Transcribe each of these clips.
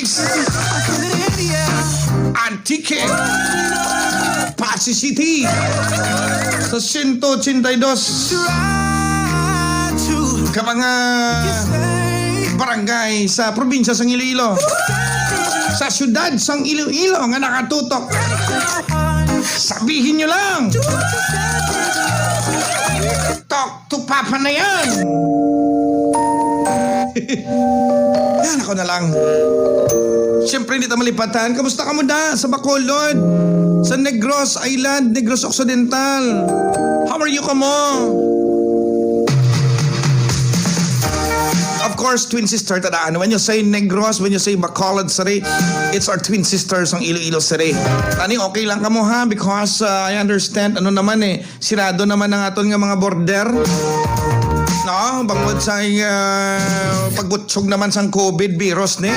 Mix, Antique, Pasig City, sa 182 ka mga barangay sa probinsya sang Iloilo, sa syudad sang Iloilo nga nakatutok. Sabihin nyo lang, Talk to Papa na yan. Yan ako na lang. Siyempre hindi tayo malipatan. Kamusta ka mo da sa Bacolod, sa Negros Island, Negros Occidental? How are you ka mo? Of course, twin sister tadaan. When you say Negros, when you say Bacolod City, it's our twin sisters ang Iloilo City. Tani, okay lang ka mo ha? Because I understand, ano naman sirado naman ang aton nga mga border. No, bangod sa pagbutsog naman sang COVID virus ni.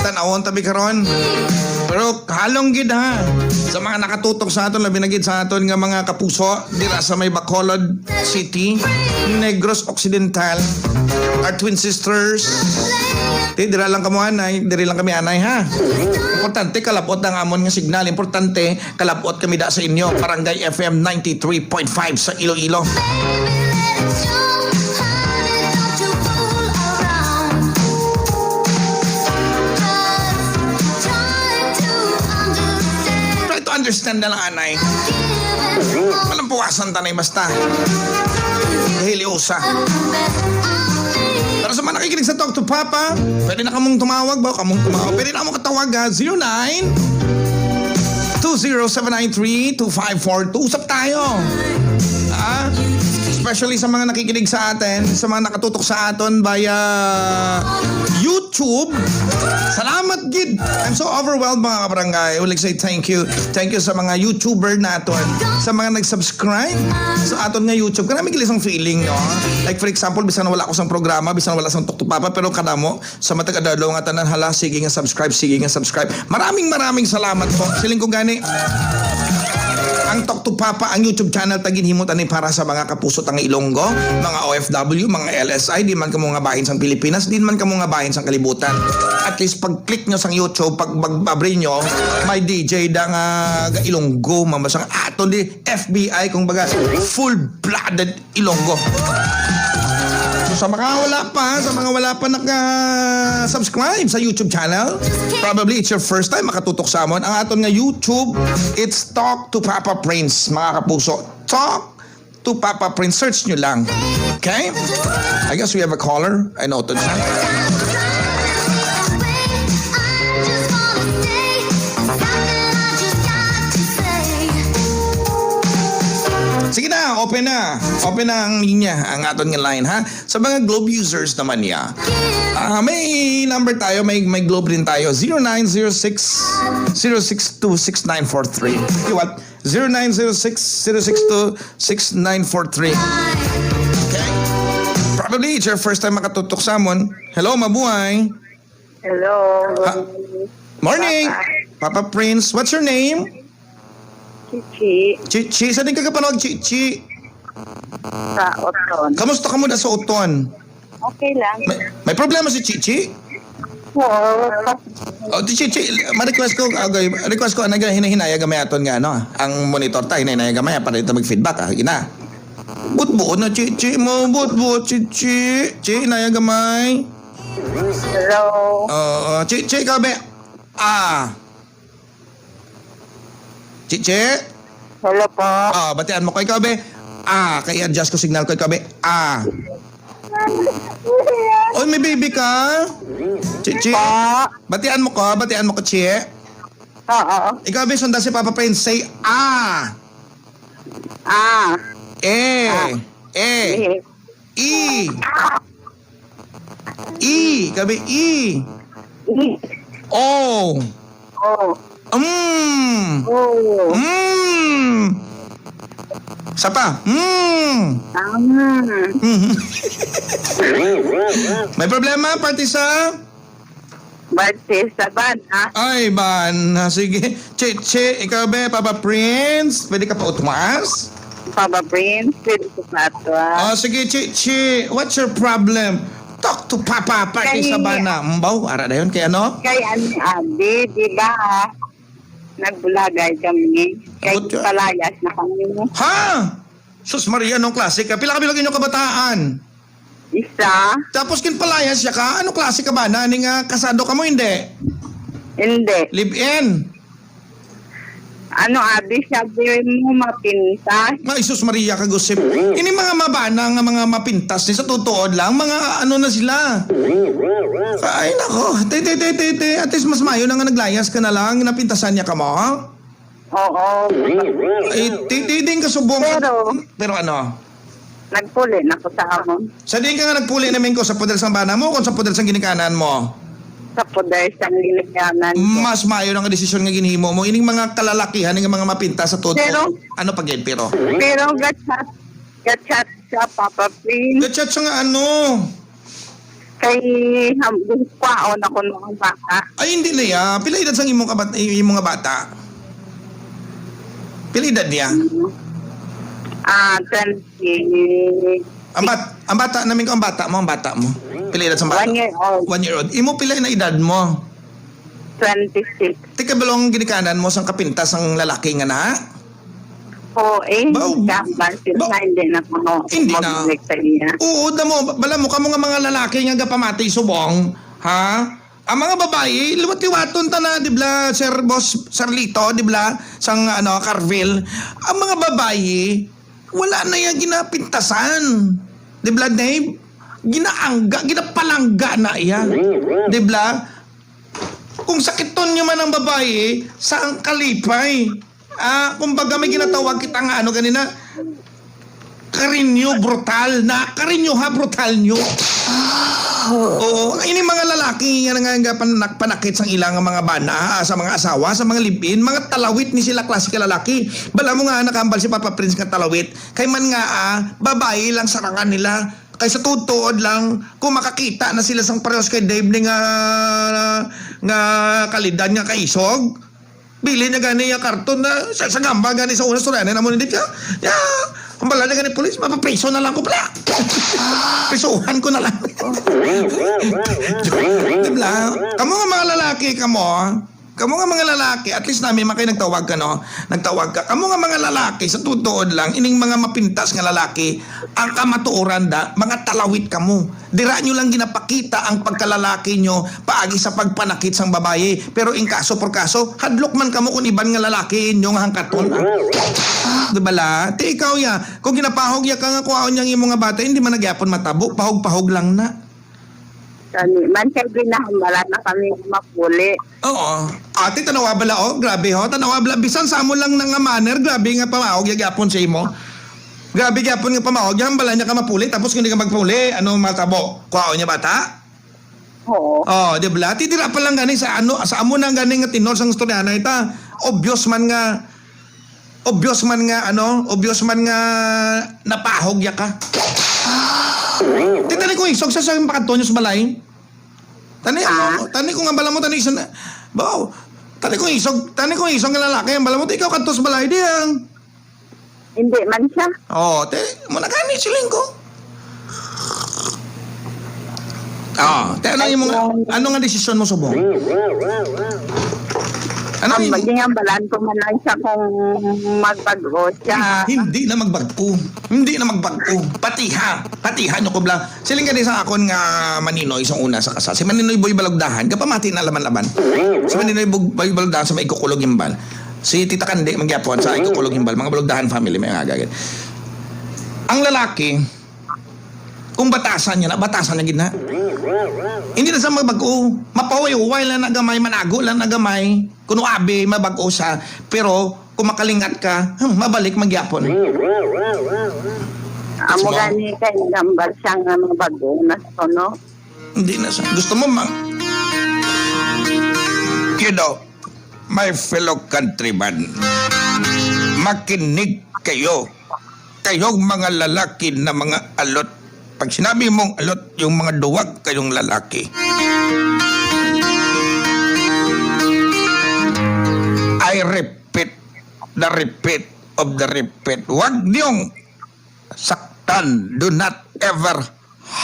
Tanawon tabi karon. Pero halong gid ha. Sa mga nakatutok sa aton, labi na gid sa aton nga mga kapuso dira sa may Bacolod City, Negros Occidental, our twin sisters. Dira lang kamo anay, diri lang kami anay ha. Importante kalapot ang amon nga signal. Importante kalapot kami da sa inyo. Barangay FM 93.5 sa Iloilo. Understand na lang anay. Walang puwasan tanay basta. Dahil iusa. Pero sa mga nakikinig sa Talk to Papa, pwede na kamong tumawag ba? Pwede na kamong katawag ha. 09-20793-2542. Usap tayo. Especially sa mga nakikinig sa atin, sa mga nakatutok sa aton via YouTube. Salamat gid. I'm so overwhelmed mga kabarangay. I would like to say thank you. Thank you sa mga YouTuber naton, sa mga nag-subscribe sa aton nga YouTube. Kanami gilisang feeling, no? Like for example, bisan wala ako sang programa, bisan wala sang Talk to Papa, pero kadamo sa matagadalo nga tanan, hala, sige nga subscribe, sige nga subscribe. Maraming salamat po. Siling ko gani. Ang Talk to Papa, ang YouTube channel taginhimot ani para sa mga kapuso tang Ilonggo, mga OFW, mga LSI, di man kamo nga bahin sang Pilipinas, di man kamo nga bahin sang kalibutan. At least pag click nyo sang YouTube, pag babri nyo, may DJ da nga Ilonggo, mamasang ato di FBI, kung baga full-blooded Ilonggo. So sa mga wala pa naka-subscribe sa YouTube channel, probably it's your first time makatutok sa amon. Ang aton nga YouTube, it's Talk to Papa Prince, mga kapuso. Talk to Papa Prince. Search nyo lang. Okay? I guess we have a caller. I noted siya. Sige na, open na. Open na ang linya, ang aton nga line ha. Sa mga Globe users naman niya, may number tayo, may Globe rin tayo. 0906-062-6943. You what? 0906-062-6943. Okay? Probably it's your first time makatutok sa amon. Hello, mabuhay. Hello. Morning. Papa Prince. What's your name? Chichi. Chichi. Saan din ka kapanood, Chichi? Sa Oton. Kamusta ka muna sa Oton? Okay lang. May problema si Chichi? Oo. Oh, Chichi, ma-request ko, hinahinaya gamay aton nga, no? Ang monitor tayo, hinahinaya gamay, para ito mag-feedback, ina. But-but na, Chichi mo, but-but, Chichi. Chichi, hinaya gamay. Hello. Chichi, kabe. Chichi? Hello po. Batian mo ko, ikaw, be. Kaya adjust ko signal ko, ikaw, be. Oy, may baby ka? Chichi? Batian mo ko, Chi. Oo. Ikaw, be, sunda si Papa Prince. Say, Kabe, O. Oh. Isa pa. May problema, party sa? Birthday sa ban, ha? Ay, ban. Sige. Che, ikaw ba, Papa Prince? Pwede ka pa utmas? Papa Prince, pwede ko sa ato, ha? Sige, Che. What's your problem? Talk to Papa Party Kay- sa bana. Mbaw, ara dayon kay ano? Kay Abi, di ba? Nagbulagay kami. Kay Abot yun. palayas na kami mo. Ha? Sus Maria, anong klase ka? Pila kami lagi nyo kabataan. Isa, Tapos kinpalayas siya ka? Anong klase ka ba? Nani nga kasado ka mo, hindi? hindi. Live-in. Ano, Abi, sabi mo mapintas. Mga Isus Maria kagusip. Ini mga mabana nga mga mapintas ni sa tutuod lang, mga ano na sila. Ay nako, te. At least mas mayo na nga naglayas ka na lang, napintasan niya ka mo, ha? Oo. Ay, din ka subong. Pero- ano? Nagpuli na ko sa amon. Sa din ka nga nagpuli namin ko sa poder sang bana mo, kung sa poder sang ginikanan mo. Sa poder sa nilikanan ko. Mas mayo na nga desisyon nga ginhimo mo. Ining mga kalalakihan, nga mga mapintas sa todo. Pero- Ano pa gid, pero? Pero gatchat sa Papa Pin. Gachat siya nga ano. Kay kwaon ako ng bata. Ay, hindi na ya. Pila edad sang imong nga bata? Pila edad niya? 20. Ang bata namin ko, ang bata mo. Pila edad sang bata? 1 year old. 1 year old. Imo pila na edad mo? 26. Tika balong ginikanan mo sang kapintas ang lalaki nga na? Oo, Gambal sila Ba- hindi na ako Hindi na. mag-break sa iya. Oo, damo. Bala mo, kamo nga mga lalaki nga gapamati subong. Ha? Ang mga babae, liwat-liwaton ta na, di ba, Sir Boss, Sir Lito, di ba, sang Carville. Ang mga babae, wala na yung ginapintasan. Di ba, Dave? Ginapalangga na yan. Di ba? Kung sakiton nyo man ang babae, saan kalipay? Kumbaga may ginatawag kita nga kanina, karinyo brutal na karinyo ha brutal nyo. Oo, ini mga lalaki nga panakit sang ilang mga bana sa mga asawa, sa mga libin, mga talawit ni sila klase ka lalaki. Bala mo nga nakambal si Papa Prince nga talawit. Kay man nga babae lang sarangan nila. Kay sa tutuod lang, kung makakita na sila sang parehas kay Dave ni nga kalidad nga kaisog, bili niya gani yung karton na sa gamba gani sa una storya na mo hindi ka. Kung bala na gani pulis, mapapriso na lang ko pala. Prisuhan ko na lang. Diba? Kamu nga mga lalaki, Kamu nga mga lalaki, at least namin makay nagtawag ka, no? Nagtawag ka. Kamu nga mga lalaki, sa tutuod lang, ining mga mapintas nga lalaki, ang kamatuoran mga talawit kamo. Dira nyo lang ginapakita ang pagkalalaki nyo paagi sa pagpanakit sang babae. Pero in kaso por kaso, hadlok man kamo kung iban nga lalaki inyo nga hangkaton. Diba la? Te ikaw ya, kung ginapahog ya ka nga kuhaon niyang imo nga bata, hindi man nagyapon matabo, pahog-pahog lang na. Man siya ginahambala na kami mapuli. Oo. Ate, tanawa bala grabe ho. Tanawa bala. Bisan sa mo lang nga manner, grabe nga pamahog, yagapon sa imo. Grabe gyapon nga pamahog, bala niya ka mapuli, tapos kung hindi ka magpuli, matabo? Kuhaon niya bata? Oo. Oh, di ba? Titira pa lang gani sa amo nang gani nga tinol sang istorya na ita. Obvious man nga napahog ya ka. Titani ko isog sa pakatonyo sa balay. Tani ko nga bala mo tani isa na. Baw. Tani ko isog nga lalaki ang bala mo ikaw kadto sa balay diyang. Hindi man siya. Oh, mo na gani siling ko. Ano nga desisyon mo subong? Ano Ang maginghambalan ko man lang siya kung magbago siya. Hindi na magbago. Patiha nyo ko blang. Siling ka din sa akon nga Maninoy isang una sa kasal. Si Maninoy Boy Balagdahan, kapamati na laban-laban. Si Maninoy Boy Balagdahan sa may ikukulog himbal. Si Tita Kande, magyapon sa ikukulog himbal. Mga Balagdahan family, may agagad. Ang lalaki, kung batasan niya gina. Hindi na sa magbago. Mapaway-uway lang nagamay, manago lang nagamay. Kuno abi, mabago sa. Pero, kung makalingat ka, mabalik magyapon. Amo gani kay nagambal siya nga mabago na sono. Hindi na siya. Gusto mo You know, my fellow countrymen, makinig kayo. Kayong mga lalaki na mga alot. Pag sinabi mong alot, yung mga duwag kayong lalaki. I repeat the repeat of the repeat. Huwag niyong saktan. Do not ever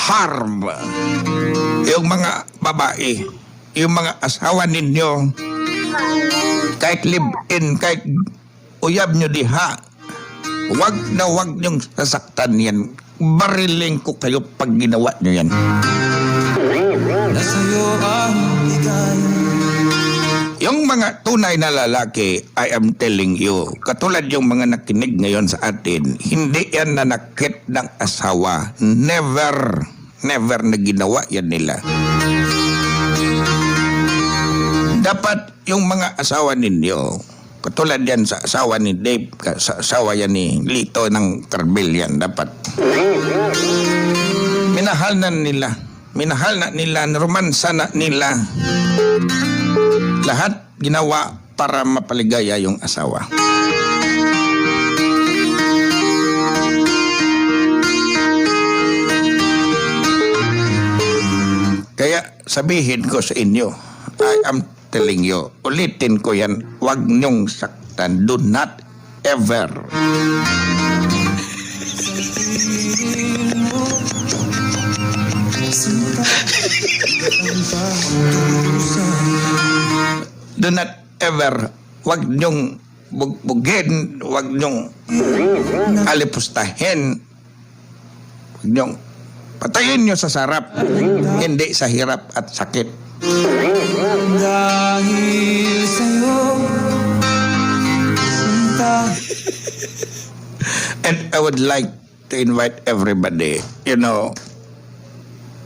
harm yung mga babae, yung mga asawa ninyo, kahit live-in, kahit uyab nyo diha, wag niyong sasaktan yan. Bariling ko kayo pag ginawa nyo yan. Yung mga tunay na lalaki, I am telling you, katulad yung mga nakinig ngayon sa atin, hindi yan nanakit ng asawa. Never na ginawa yan nila. Dapat yung mga asawa ninyo, katulad yan sa asawa ni Dave, sa asawa yan ni Lito ng Carbel yan, dapat minahal na nila, romansa na nila. Lahat ginawa para mapaligaya yung asawa. Kaya sabihin ko sa inyo, I am telling you, ulitin ko yan, huwag niyong saktan. Do not ever. Do not ever, wag niyong bugbugin, wag niyong alipustahin, wag niyong patayin niyo sa sarap, hindi sa hirap at sakit. Dahil sa'yo, and I would like to invite everybody,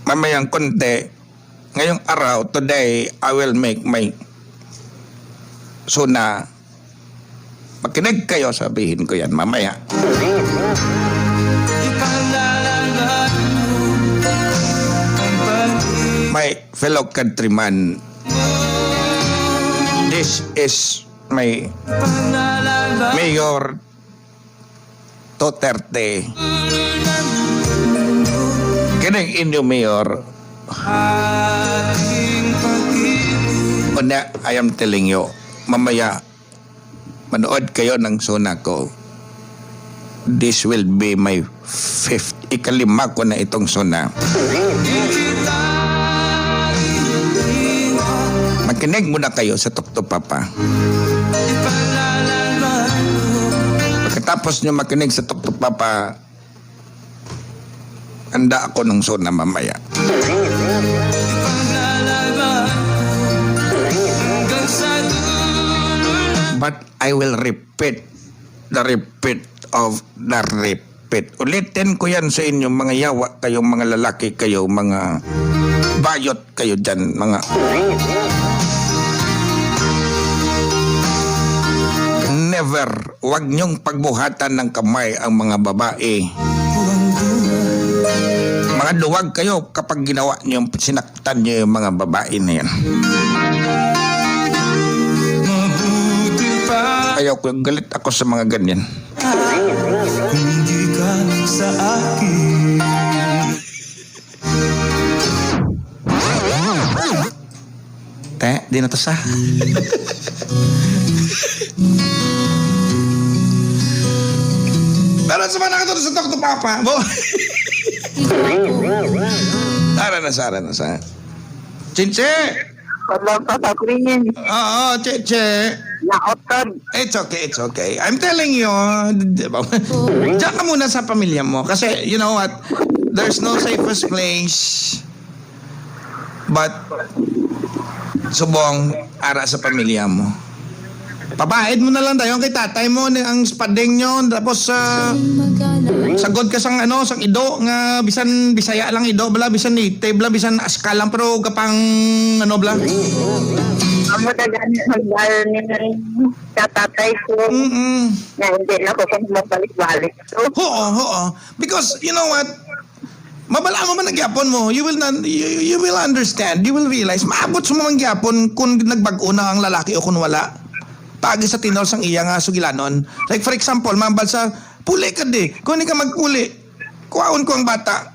mamayang konti, ngayong araw, today, I will make my suna. Makinig kayo, sabihin ko yan mamaya. My fellow countryman, this is my Mayor Duterte. Kining inyo, Mayor. Una, I am telling you, mamaya, manood kayo ng suna ko. This will be my ikalima ko na itong suna. Makinig muna kayo sa Tukto Papa. Pagkatapos nyo makinig sa Tukto Papa, handa ako ng suna mamaya. But I will repeat the repeat of the repeat. Ulitin ko yan sa inyo, mga yawa kayo, mga lalaki kayo, mga bayot kayo dyan, mga... Never, wag niyong pagbuhatan ng kamay ang mga babae. Mga duwag kayo kapag ginawa niyo, sinaktan niyo yung mga babae na yan. Ayaw ko, galit ako sa mga ganyan. Hindi ka sa akin. Di na to sa. Pero sa mga nakatulog sa Tukto Papa, bo. Tara na sa. Chinche! Wala pa sa green. Oo, Cheche. Naotod. It's okay. I'm telling you, diyan ka muna sa pamilya mo. Kasi, you know what, there's no safest place but subong ara sa pamilya mo. Pabaid mo na lang tayo kay tatay mo ang spadeng nyo, tapos sagod ka sang sang ido nga bisan Bisaya lang ido bala, bisan native bala, bisan aska lang pero kapang bala. Amo dagan magdal ni tatay ko. Na hindi na ko kung mabalik-balik. Oo. Because you know what? Mabala mo man nagyapon mo, you will understand, you will realize maabot sa mga gyapon kung nagbag-o na ang lalaki o kung wala. Pagi sa tinol sang iya nga sugilanon. Like for example, mambal sa puli ka di. Kung hindi ka magpuli, kuwaon ko ang bata.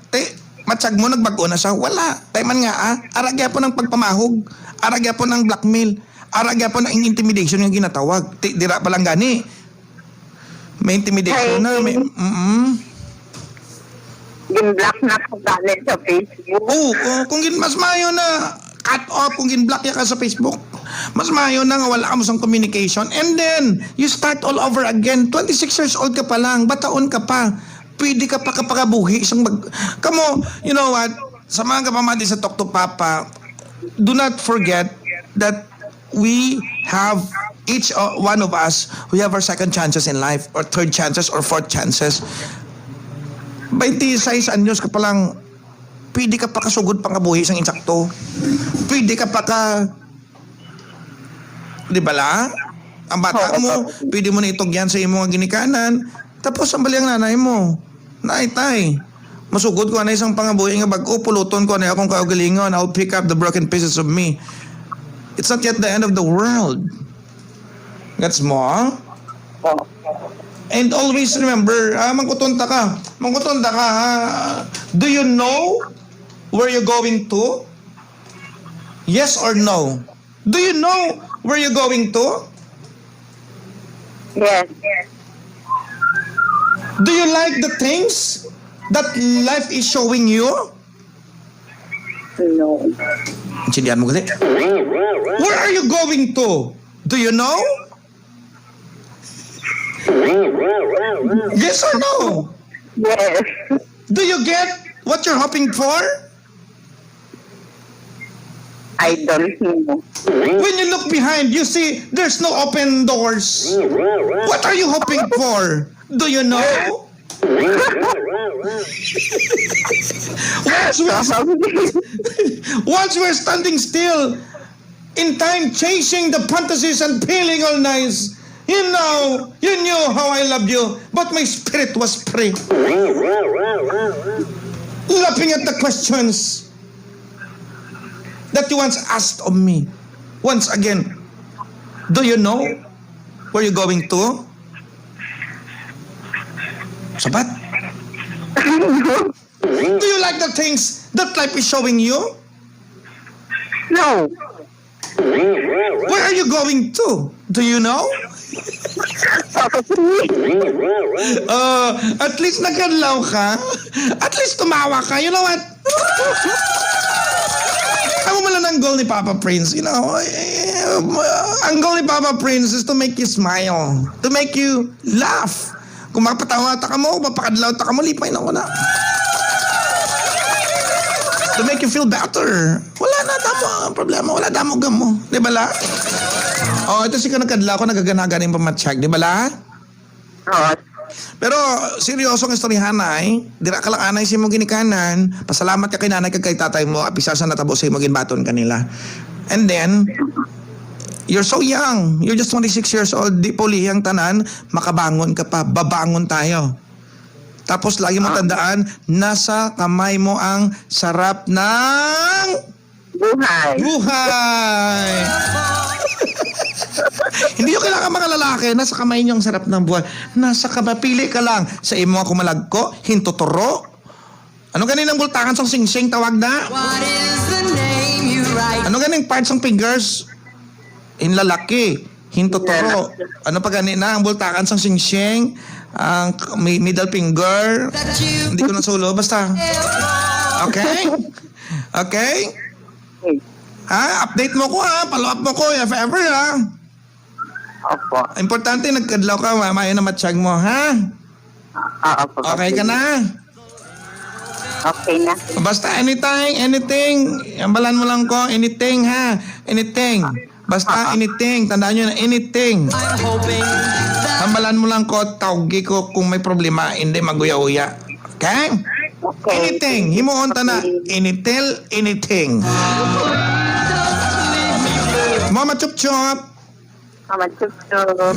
Matsag mo, nagbago na siya. Wala. Tayo man nga aragya po ng pagpamahog. Aragya po ng blackmail. Aragya po ng intimidation yung ginatawag. Dira pa lang gani. May intimidation na. May, Gin-block na ko galing sa Facebook. Kung mas mayo na cut off, kung gin-block ya ka sa Facebook, mas mayo na nga wala ka mo sa communication. And then, you start all over again. 26 years old ka pa lang, bataon ka pa. Pwede ka pa kapagabuhi. Kamo, you know what? Sa mga kapamati sa Talk to Papa, do not forget that we have each one of us, we have our second chances in life, or third chances, or fourth chances. 26 anyos ka pa lang, pwede ka pa kasugod pang kabuhi sang insakto. Pwede ka pa di ba la? Ang bata mo, pwede mo na itugyan sa imo nga ginikanan, tapos ang baliang nanay mo, naitay. Masugod ko na isang pangabuhi nga bag-o, puluton ko na akong kaugalingon, I'll pick up the broken pieces of me. It's not yet the end of the world. Gets mo? And always remember, mangkutunta ka. Do you know where you're going to? Yes or no? Do you know where you're going to? Yes. Do you like the things that life is showing you? No. Intindihan mo gali? Where are you going to? Do you know? Yes or no? Yes. Do you get what you're hoping for? I don't know. When you look behind, you see there's no open doors. What are you hoping for? Do you know? Once we're standing still in time, chasing the fantasies and feeling all nice, you knew how I loved you, but my spirit was free. Laughing at the questions that you once asked of me. Once again, do you know where you're going to? Sabat? Do you like the things that life is showing you? No. Where are you going to? Do you know? At least nagkadlaw ka. At least tumawa ka. You know what? Ako mo lang ang goal ni Papa Prince. You know, ang goal ni Papa Prince is to make you smile. To make you laugh. Kung mapatawa ta ka mo, mapakadlaw ta ka mo, lipay na ko na. To make you feel better. Wala na damo ang problema. Wala damo gamo. Di ba la? Ito si kanakadlaw ko, nagaganagan yung pamatsyag. Di ba la? Oo. Pero seryosong istoryahan ay, dira ka lang anay si mong ginikanan, pasalamat ka kay nanay kag kay tatay mo, apisa sa natabo sa imong ginbaton kanila. And then, you're so young. You're just 26 years old. Di po lihang tanan, makabangon ka pa. Babangon tayo. Tapos lagi mo tandaan, nasa kamay mo ang sarap ng buhay. Hindi yung kailangan mga lalaki, nasa kamay niyo ang sarap ng buhay. Nasa kamapili ka lang. Sa imo ako malagko, hintuturo. Ano ganing bultakan sa singsing tawag na? What is the name you write? Ano ganing parts ng fingers? Hinlalaki, hintuturo. Ano pa ganin na ang bultakan sa singsing? Ang middle finger. That you Hindi ko na solo, basta. Okay? Okay? Update mo ko follow up mo ko if ever Opo. Importante nagkadlaw ka, mamaya na matsyag mo, ha? Opo. Okay ka na? Okay na. Basta anything, ambalan mo lang ko, anything ha, anything. Basta anything, tandaan nyo na anything. I'm hoping that Ambalan mo lang ko, tawgi ko kung may problema, hindi maguya-uya. Okay? Okay. Anything, himuon ta na, anything. Mama chup-chup. Mama, chup-chup.